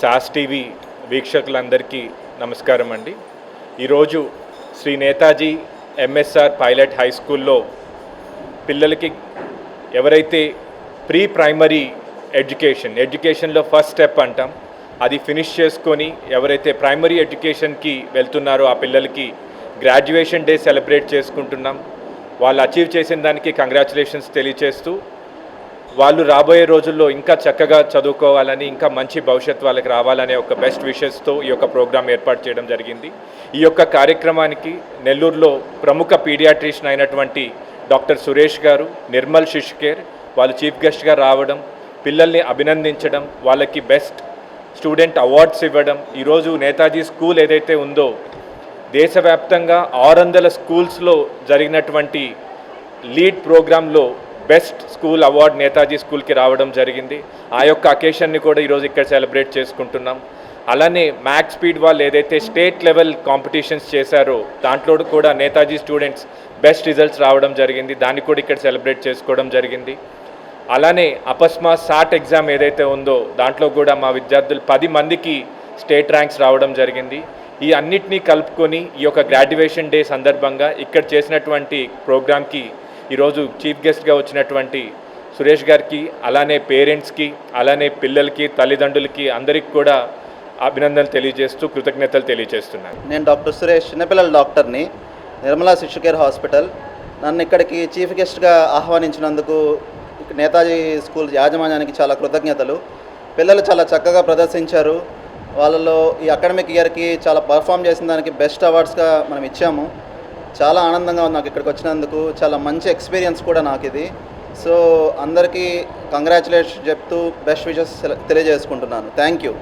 Sauce TV వీక్షకులందరికీ నమస్కారం అండి. ఈరోజు Shri Netaji MSR pilot high స్కూల్లో పిల్లలకి ఎవరైతే ప్రీ ప్రైమరీ ఎడ్యుకేషన్లో ఫస్ట్ స్టెప్ అంటాం, అది ఫినిష్ చేసుకొని ఎవరైతే ప్రైమరీ ఎడ్యుకేషన్కి వెళ్తున్నారో ఆ పిల్లలకి గ్రాడ్యుయేషన్ డే సెలబ్రేట్ చేసుకుంటున్నాం. వాళ్ళు అచీవ్ చేసిన దానికి కంగ్రాచులేషన్స్ తెలియచేస్తూ వాళ్ళు రాబోయే రోజుల్లో ఇంకా చక్కగా చదువుకోవాలని, ఇంకా మంచి భవిష్యత్తు వాళ్ళకి రావాలనే ఒక బెస్ట్ విషెస్తో ఈ యొక్క ప్రోగ్రాం ఏర్పాటు చేయడం జరిగింది. ఈ యొక్క కార్యక్రమానికి నెల్లూరులో ప్రముఖ పీడియాట్రిషియన్ అయినటువంటి డాక్టర్ సురేష్ గారు, నిర్మల్ శిశుకేర్ వాళ్ళు చీఫ్ గెస్ట్గా రావడం, పిల్లల్ని అభినందించడం, వాళ్ళకి బెస్ట్ స్టూడెంట్ అవార్డ్స్ ఇవ్వడం. ఈరోజు నేతాజీ స్కూల్ ఏదైతే ఉందో దేశవ్యాప్తంగా 600 స్కూల్స్లో జరిగినటువంటి లీడ్ ప్రోగ్రాంలో బెస్ట్ స్కూల్ అవార్డ్ నేతాజీ స్కూల్కి రావడం జరిగింది. ఆ యొక్క అకేషన్ని కూడా ఈరోజు ఇక్కడ సెలబ్రేట్ చేసుకుంటున్నాం. అలానే మ్యాథ్స్ స్పీడ్ వాళ్ళు ఏదైతే స్టేట్ లెవెల్ కాంపిటీషన్స్ చేశారో దాంట్లో కూడా నేతాజీ స్టూడెంట్స్ బెస్ట్ రిజల్ట్స్ రావడం జరిగింది. దాన్ని కూడా ఇక్కడ సెలబ్రేట్ చేసుకోవడం జరిగింది. అలానే అపస్మా సాట్ ఎగ్జామ్ ఏదైతే ఉందో దాంట్లో కూడా మా విద్యార్థులు 10 మందికి స్టేట్ ర్యాంక్స్ రావడం జరిగింది. ఈ అన్నిటినీ కలుపుకొని ఈ యొక్క గ్రాడ్యుయేషన్ డే సందర్భంగా ఇక్కడ చేసినటువంటి ప్రోగ్రామ్కి ఈరోజు చీఫ్ గెస్ట్గా వచ్చినటువంటి సురేష్ గారికి, అలానే పేరెంట్స్కి, అలానే పిల్లలకి, తల్లిదండ్రులకి అందరికీ కూడా అభినందనలు తెలియజేస్తూ కృతజ్ఞతలు తెలియజేస్తున్నాను. నేను డాక్టర్ సురేష్, చిన్నపిల్లల డాక్టర్ని, నిర్మలా శిశుకేర్ హాస్పిటల్. నన్ను ఇక్కడికి చీఫ్ గెస్ట్గా ఆహ్వానించినందుకు నేతాజీ స్కూల్ యాజమాన్యానికి చాలా కృతజ్ఞతలు. పిల్లలు చాలా చక్కగా ప్రదర్శించారు. వాళ్ళలో ఈ అకాడమిక్ ఇయర్కి చాలా పర్ఫామ్ చేసిన దానికి బెస్ట్ అవార్డ్స్గా మనం ఇచ్చాము. చాలా ఆనందంగా ఉంది నాకు ఇక్కడికి వచ్చినందుకు. చాలా మంచి ఎక్స్పీరియన్స్ కూడా నాకు ఇది. సో అందరికీ కంగ్రాచులేషన్ చెప్తూ బెస్ట్ విషెస్ తెలియజేసుకుంటున్నాను. Thank you.